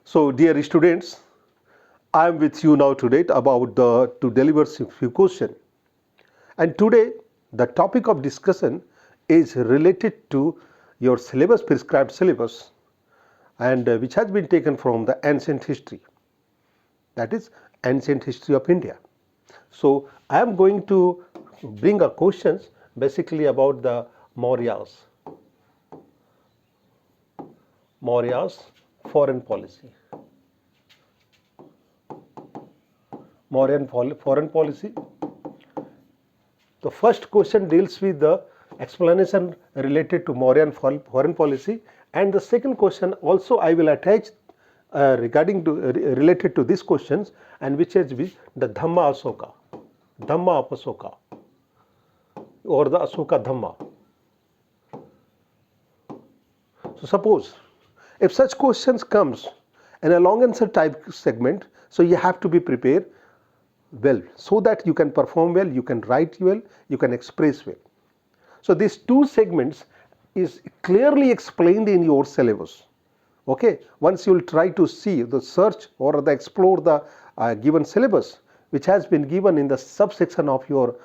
So, dear students, I am with you now today to deliver a few questions. And today, the topic of discussion is related to your syllabus, prescribed syllabus, and which has been taken from the ancient history, that is ancient history of India. So, I am going to bring a questions basically about the Mauryas, foreign policy. Mauryan foreign policy. The first question deals with the explanation related to Mauryan foreign policy, and the second question also I will attach related to these questions, and which is the Dhamma of Asoka, or the Asoka Dhamma. So suppose if such questions comes in a long answer type segment, so you have to be prepared well, so that you can perform well, you can write well, you can express well. So these two segments is clearly explained in your syllabus. Okay, once you will try to see the search or the explore the given syllabus, which has been given in the subsection of your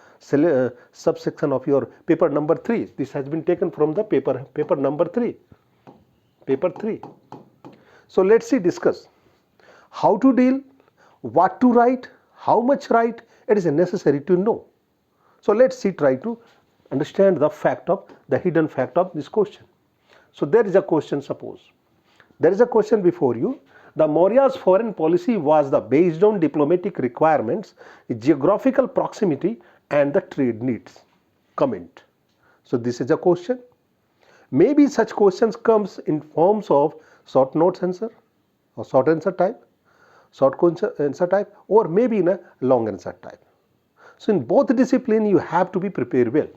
paper number 3. This has been taken from the paper number 3. Paper 3. So let's see, discuss how to deal, what to write, how much write, it is necessary to know. So let's see, try to understand the hidden fact of this question. So there is a question, suppose there is a question before you. The Maurya's foreign policy was based on diplomatic requirements, geographical proximity, and the trade needs. Comment. So this is a question. Maybe such questions comes in forms of short notes answer or short answer type, or maybe in a long answer type. So in both discipline you have to be prepared well.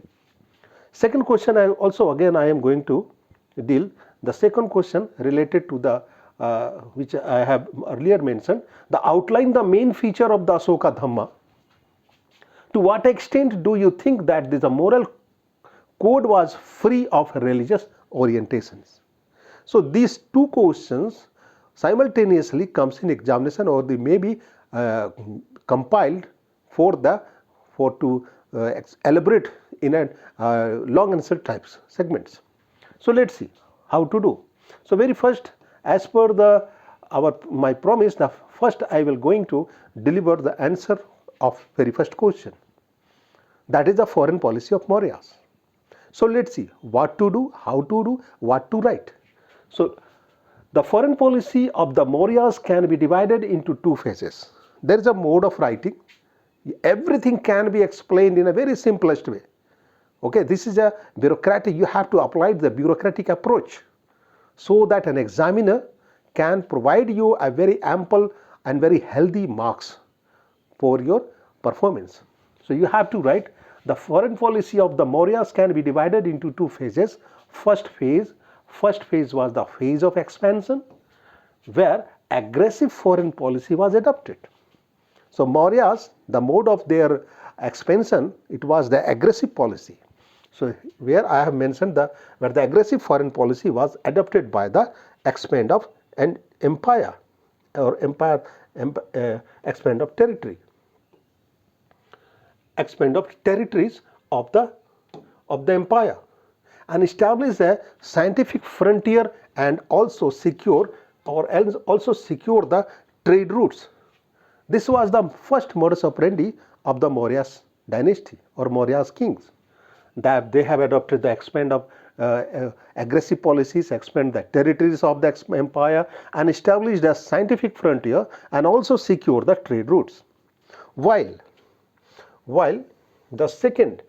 Second question, I am going to deal the second question related to the which I have earlier mentioned, the outline the main feature of the Asoka Dhamma. To what extent do you think that the moral code was free of religious orientations? So these two questions simultaneously comes in examination, or they may be compiled to elaborate in a long answer types segments. So let's see how to do. So very first, as per my promise, the first I will going to deliver the answer of very first question. That is the foreign policy of Mauryas. So let's see what to do, how to do, what to write. So the foreign policy of the Mauryas can be divided into two phases. There is a mode of writing. Everything can be explained in a very simplest way. Okay, this is a bureaucratic, you have to apply the bureaucratic approach, so that an examiner can provide you a very ample and very healthy marks for your performance. So you have to write the foreign policy of the Mauryas can be divided into two phases. First phase was the phase of expansion, where aggressive foreign policy was adopted. So Mauryas, the mode of their expansion, it was the aggressive policy. So where I have mentioned where the aggressive foreign policy was adopted by the expand of an empire, or expand of territory, expand of territories of the empire, and establish a scientific frontier, and also secure the trade routes. This was the first modus operandi of the Mauryas dynasty or Mauryas kings, that they have adopted the expand of aggressive policies, expand the territories of the empire, and established a scientific frontier, and also secure the trade routes. While the second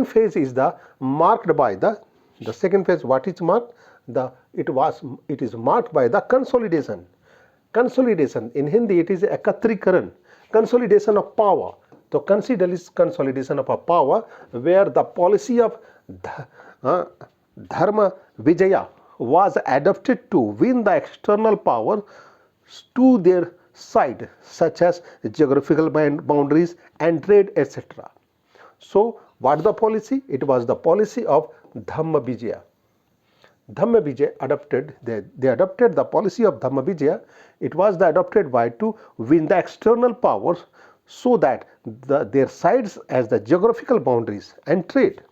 phase is marked by the second phase, what is marked? It is marked by the consolidation. Consolidation in Hindi it is ekatrikaran, consolidation of power. So consider this consolidation of a power, where the policy of Dharma Vijaya was adopted to win the external power to their side, such as geographical boundaries and trade, etc. So what the policy? It was the policy of Dhamma Vijaya. Dhamma Vijay adopted, they adopted the policy of Dhamma Vijaya. It was adopted by to win the external powers so that their sides as the geographical boundaries and trade.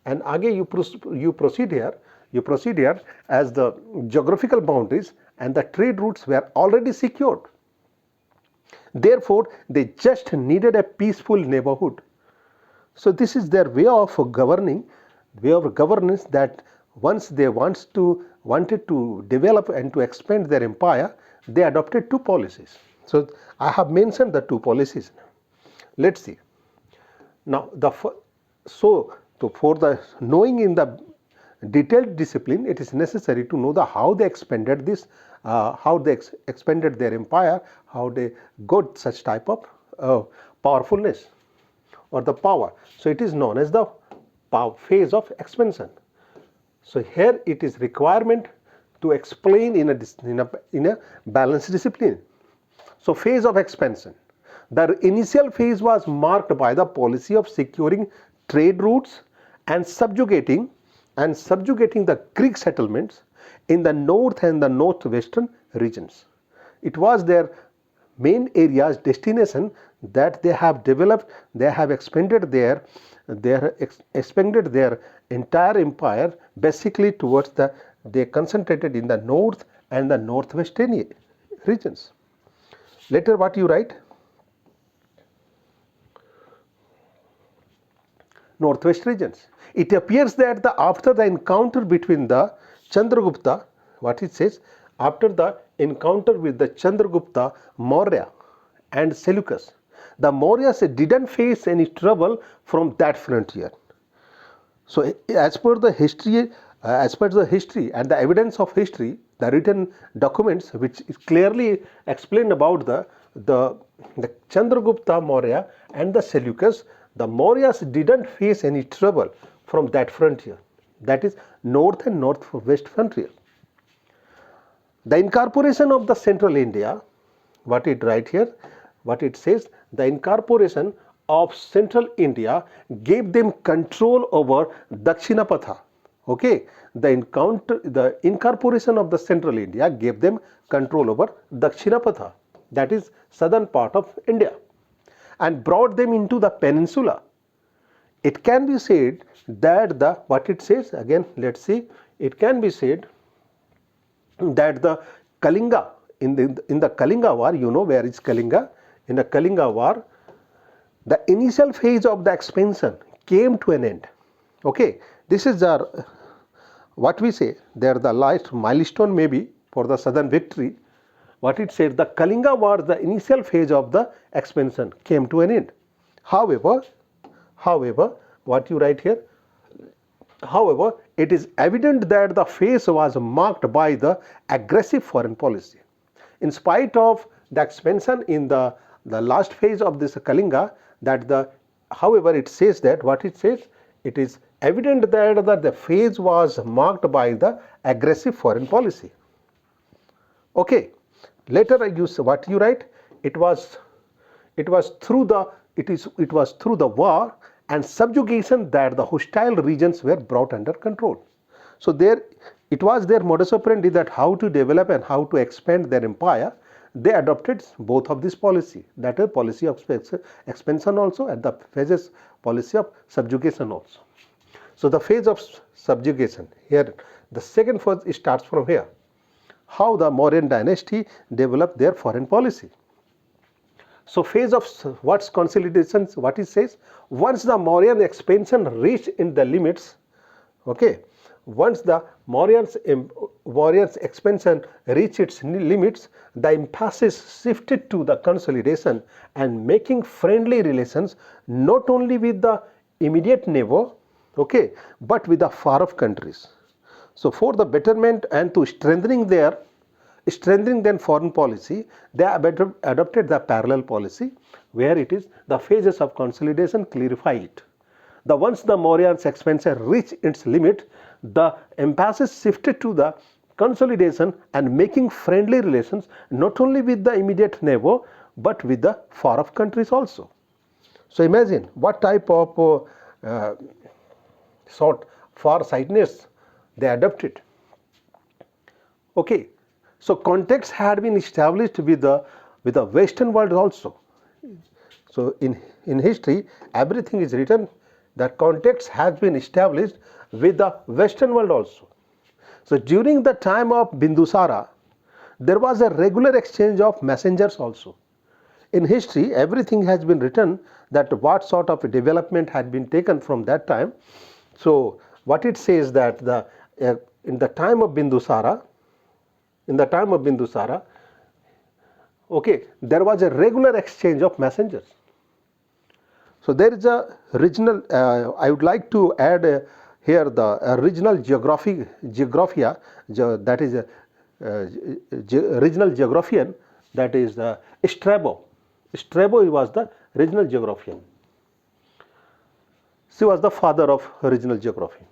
And again you proceed here as the geographical boundaries and the trade routes were already secured. Therefore, they just needed a peaceful neighborhood. So this is their way of governance, that once they wanted to develop and to expand their empire, they adopted two policies. So I have mentioned the two policies. Let's see. Now for the knowing in the detailed discipline, it is necessary to know how they expanded this, how they expanded their empire, how they got such type of powerfulness or the power. So it is known as the phase of expansion. So here it is requirement to explain in a balanced discipline. So phase of expansion. The initial phase was marked by the policy of securing trade routes and subjugating the Greek settlements in the north and the northwestern regions. It was their main areas destination that they have developed. They have expanded their entire empire basically towards they concentrated in the north and the northwestern regions. Later what you write? Northwest regions. It appears that after the encounter between the Chandragupta, what it says, after the encounter with the Chandragupta, Maurya and Seleucus, the Mauryas didn't face any trouble from that frontier. So as per the history and the evidence of history, the written documents which clearly explain about the Chandragupta Maurya and the Seleucus, the Mauryas didn't face any trouble from that frontier, that is north and northwest frontier. The incorporation of the central India, what it write here, what it says, the incorporation of central India gave them control over Dakshinapatha. Okay, the incorporation of the central India gave them control over Dakshinapatha, that is southern part of India, and brought them into the peninsula. It can be said that what it says again, let's see, it can be said that the Kalinga, in the Kalinga war, you know where is Kalinga? In the Kalinga war, the initial phase of the expansion came to an end. Okay, this is what we say, there the last milestone maybe for the southern victory. What it said, the Kalinga war, the initial phase of the expansion came to an end. However, what you write here, however, it is evident that the phase was marked by the aggressive foreign policy. In spite of the expansion in the last phase of this Kalinga, however, it says that what it says, it is evident that the phase was marked by the aggressive foreign policy. Okay, later what you write, it was through the war and subjugation that the hostile regions were brought under control. So it was their modus operandi that how to develop and how to expand their empire. They adopted both of this policy, that is policy of expansion also and the phases policy of subjugation also. So the phase of subjugation, here the second phase starts from here, how the Mauryan dynasty developed their foreign policy. So phase of what's consolidation, what it says, once the Mauryan expansion reached in the limits, okay, once the Mauryan's expansion reached its limits, the emphasis shifted to the consolidation and making friendly relations not only with the immediate neighbor, okay, but with the far off countries. So for the betterment and to strengthening their foreign policy, they adopted the parallel policy, where it is the phases of consolidation clarify it. Once the Mauryan's expansion reached its limit, the emphasis shifted to the consolidation and making friendly relations not only with the immediate neighbor but with the far off countries also. So imagine what type of far-sightedness, they adopted. Okay, so context had been established with the Western world also. So in history, everything is written that context has been established with the Western world also. So during the time of Bindusara, there was a regular exchange of messengers also. In history, everything has been written that what sort of a development had been taken from that time. So what it says that in the time of Bindusara, okay, there was a regular exchange of messengers. So there is a regional, I would like to add here the regional geographia, that is a regional geographian, that is Strabo. Strabo was the regional geographian. She was the father of regional geography.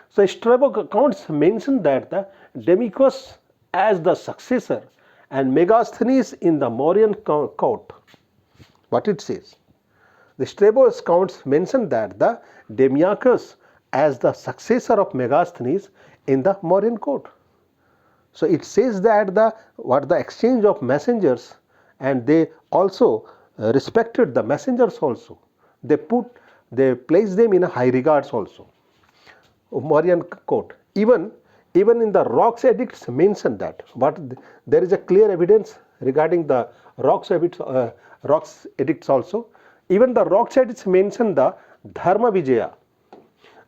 So Strabo accounts mention that the Demicus as the successor and Megasthenes in the Mauryan court. What it says? The Strabo accounts mention that the Demicus as the successor of Megasthenes in the Mauryan court. So it says that the exchange of messengers, and they also respected the messengers also. They placed them in a high regards also. Mauryan court. Even in the Rocks edicts mention that. But there is a clear evidence regarding the Rocks edicts also. Even the Rocks edicts mention the Dharma Vijaya.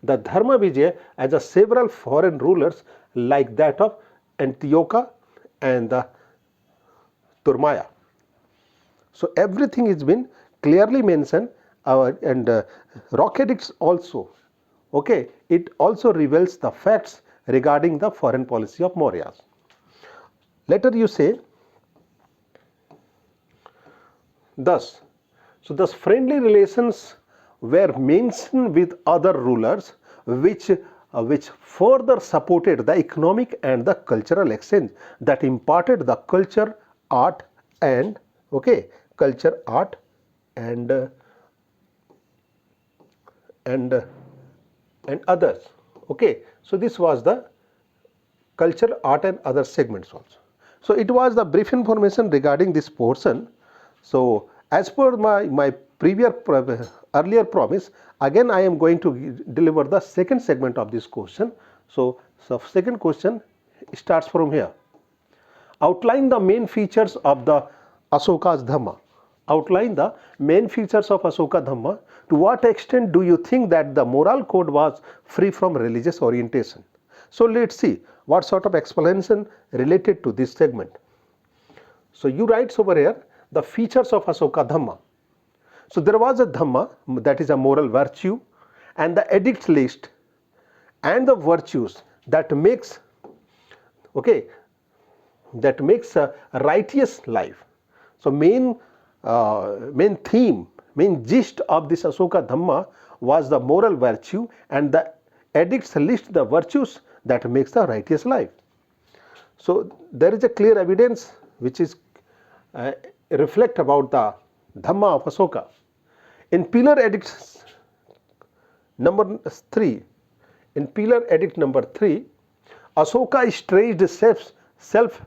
The Dharma Vijaya as a several foreign rulers like that of Antiochus and the Turmaya. So everything has been clearly mentioned, and Rock edicts also. Okay, it also reveals the facts regarding the foreign policy of Mauryas. Later you say, thus friendly relations were mentioned with other rulers, which further supported the economic and the cultural exchange that imparted the culture, art and others. Okay, so this was the culture, art and other segments also. So it was the brief information regarding this portion. So as per my earlier promise, again I am going to deliver the second segment of this question. So second question starts from here. Outline the main features of the Ashoka's Dhamma. Outline the main features of Ashoka Dhamma. To what extent do you think that the moral code was free from religious orientation? So let's see what sort of explanation related to this segment. So you write over here the features of Ashoka Dhamma. So there was a Dhamma, that is a moral virtue, and the edict list and the virtues that makes a righteous life. So main theme, main gist of this Ashoka Dhamma was the moral virtue, and the edicts list the virtues that makes the righteous life. So there is a clear evidence which is reflect about the Dhamma of Ashoka. In Pillar Edict number 3, Ashoka stressed self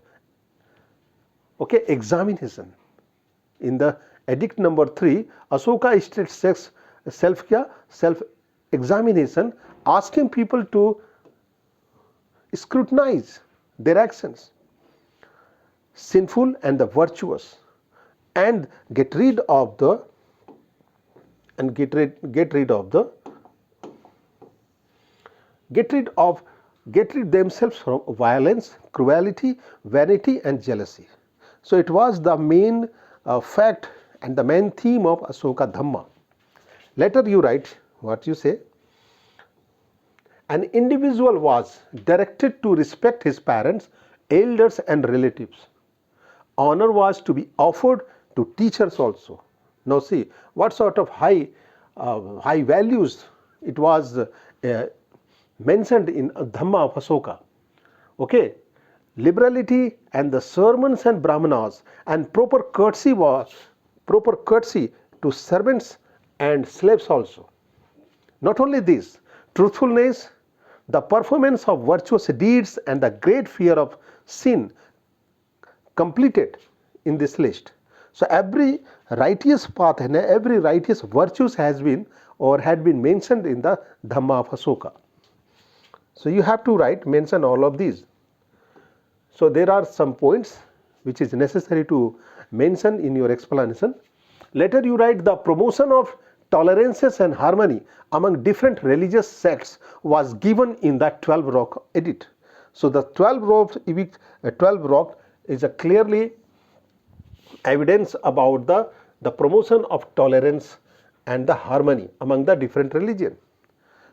examination. In the edict number 3, Ashoka stressed self examination, asking people to scrutinize their actions, sinful and the virtuous, and get rid themselves from violence, cruelty, vanity and jealousy. So it was the main fact and the main theme of Ashoka Dhamma. Later you write what you say. An individual was directed to respect his parents, elders and relatives. Honor was to be offered to teachers also. Now see what sort of high values it was mentioned in Dhamma of Ashoka. Okay, liberality and the sermons and brahmanas and proper courtesy to servants and slaves also. Not only this, truthfulness, the performance of virtuous deeds and the great fear of sin completed in this list. So every righteous path and every righteous virtues has been or had been mentioned in the Dhamma of Asoka. So you have to mention all of these. So there are some points which is necessary to mention in your explanation. Later you write the promotion of tolerances and harmony among different religious sects was given in the 12 rock edict. So the 12 rock is a clearly evidence about the promotion of tolerance and the harmony among the different religion.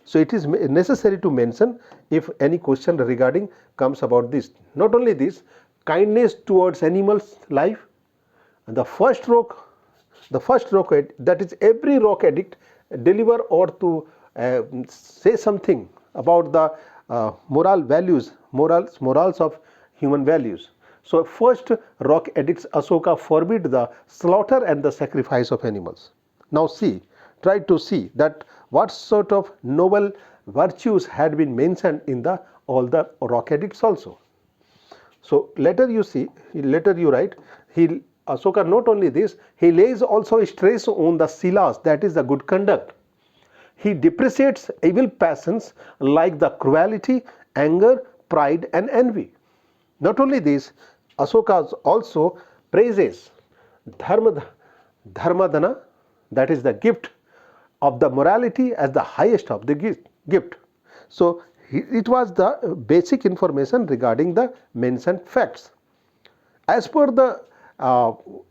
So it is necessary to mention if any question regarding comes about this. Not only this, kindness towards animals life. And the first rock, that is every rock edict deliver or to say something about the moral values, morals of human values. So first rock edicts Asoka forbid the slaughter and the sacrifice of animals. Now try to see that what sort of noble virtues had been mentioned in all the rock edicts also. So later you write, Asoka not only this, he lays also stress on the silas, that is the good conduct. He depreciates evil passions like the cruelty, anger, pride and envy. Not only this, Asoka also praises dharmadana, that is the gift of the morality as the highest of the gift. So it was the basic information regarding the mentioned facts. As per the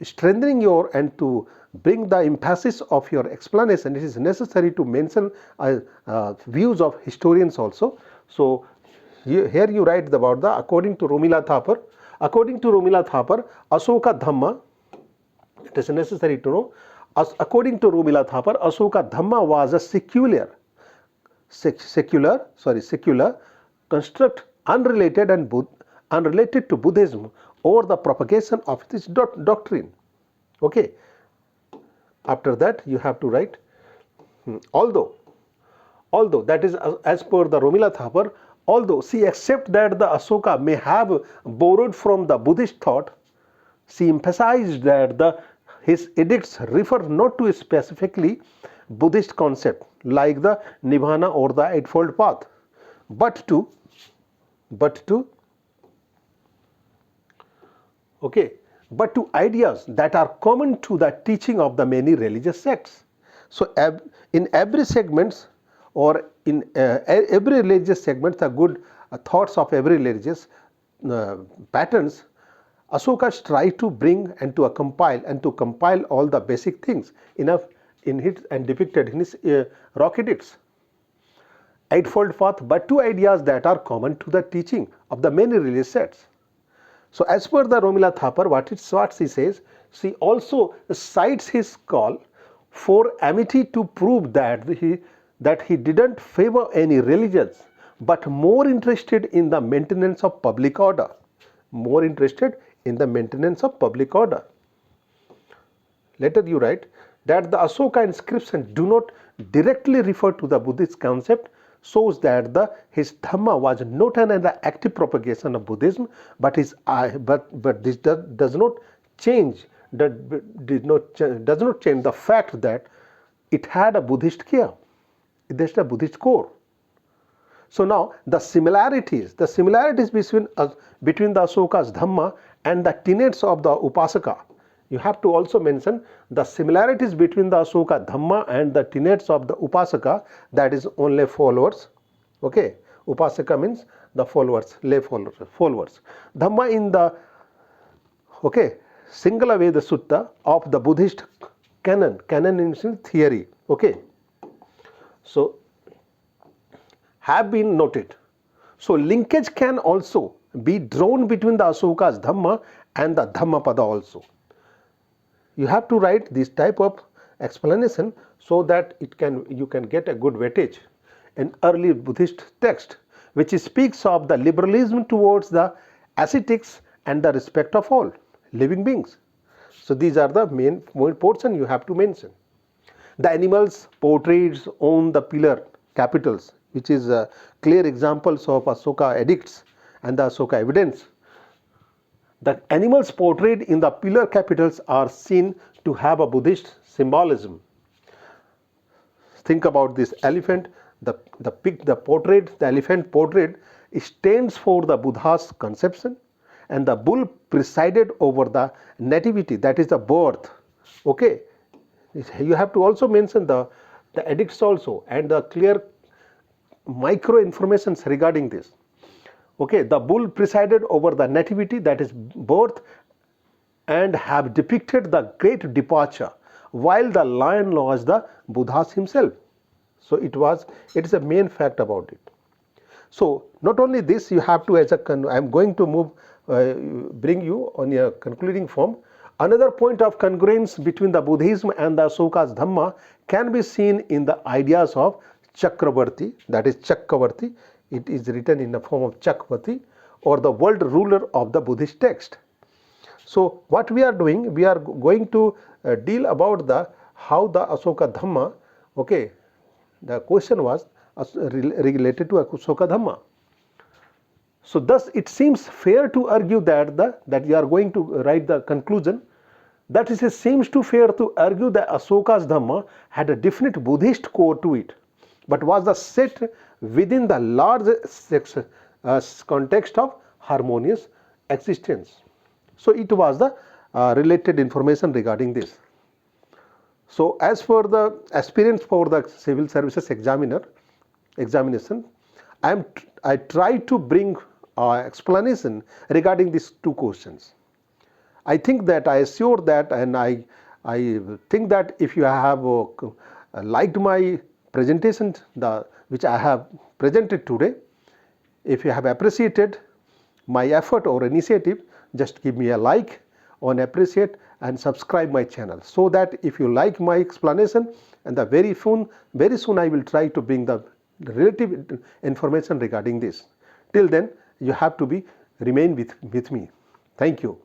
strengthening your and to bring the emphasis of your explanation, it is necessary to mention views of historians also. So here you write about the according to Romila Thapar, Asoka Dhamma, it is necessary to know, according to Romila Thapar, Asoka Dhamma was a secular construct unrelated to Buddhism or the propagation of this doctrine. Okay. After that you have to write, although that is as per the Romila Thapar, although she accepts that the Asoka may have borrowed from the Buddhist thought, she emphasized that his edicts refer not to a specifically Buddhist concept like the Nibbana or the Eightfold Path, but to ideas that are common to the teaching of the many religious sects. So in every segments or in every religious segment, the good thoughts of every religious patterns, Asoka tried to bring and to compile all the basic things in his and depicted in his rock edicts. Eightfold Path, but two ideas that are common to the teaching of the many religious sects. So as per the Romila Thapar, what she says, she also cites his call for amity to prove that he didn't favor any religions, but more interested in the maintenance of public order. Later you write that the Asoka inscription do not directly refer to the Buddhist concept, shows that his Dhamma was not an active propagation of Buddhism, but this does not change the fact that it had a Buddhist care, it has a Buddhist core. So now the similarities between the Asoka's Dhamma and the tenets of the Upasaka. You have to also mention the similarities between the Asoka Dhamma and the tenets of the Upasaka, that is only followers. Okay, Upasaka means the followers, lay followers. Dhamma in the Singala Veda Sutta of the Buddhist canon means theory. Okay, so have been noted. So linkage can also be drawn between the Asoka's Dhamma and the Dhammapada also. You have to write this type of explanation so that you can get a good weightage. An early Buddhist text which speaks of the liberalism towards the ascetics and the respect of all living beings. So these are the main portion you have to mention. The animals portrayed on the pillar capitals which is clear examples of Asoka edicts and the Asoka evidence. The animals portrayed in the pillar capitals are seen to have a Buddhist symbolism. Think about this elephant, the elephant portrait stands for the Buddha's conception, and the bull presided over the nativity, that is the birth. Okay, you have to also mention the edicts also and the clear micro informations regarding this. Okay, the bull presided over the nativity, that is birth, and have depicted the great departure, while the lion was the Buddha himself. So it is a main fact about it. So not only this, you have to, I am going to bring you on a concluding form. Another point of congruence between the Buddhism and the Asoka's Dhamma can be seen in the ideas of Chakravarti, that is Chakravarti. It is written in the form of Chakravarti, or the world ruler of the Buddhist text. So what we are doing, we are going to deal about how the Asoka Dhamma, okay, the question was related to Asoka Dhamma. So thus it seems fair to argue that you are going to write the conclusion. That is, it seems too fair to argue that Asoka's Dhamma had a definite Buddhist core to it, but was set within the large context of harmonious existence. So it was the related information regarding this. So as for the aspirants for the civil services examination, I try to bring explanation regarding these two questions. I think that I assure that, and I think that if you have liked my presentation which I have presented today, if you have appreciated my effort or initiative, just give me a like on appreciate and subscribe my channel, so that if you like my explanation, and very soon I will try to bring the relative information regarding this. Till then, you have to remain with me. Thank you.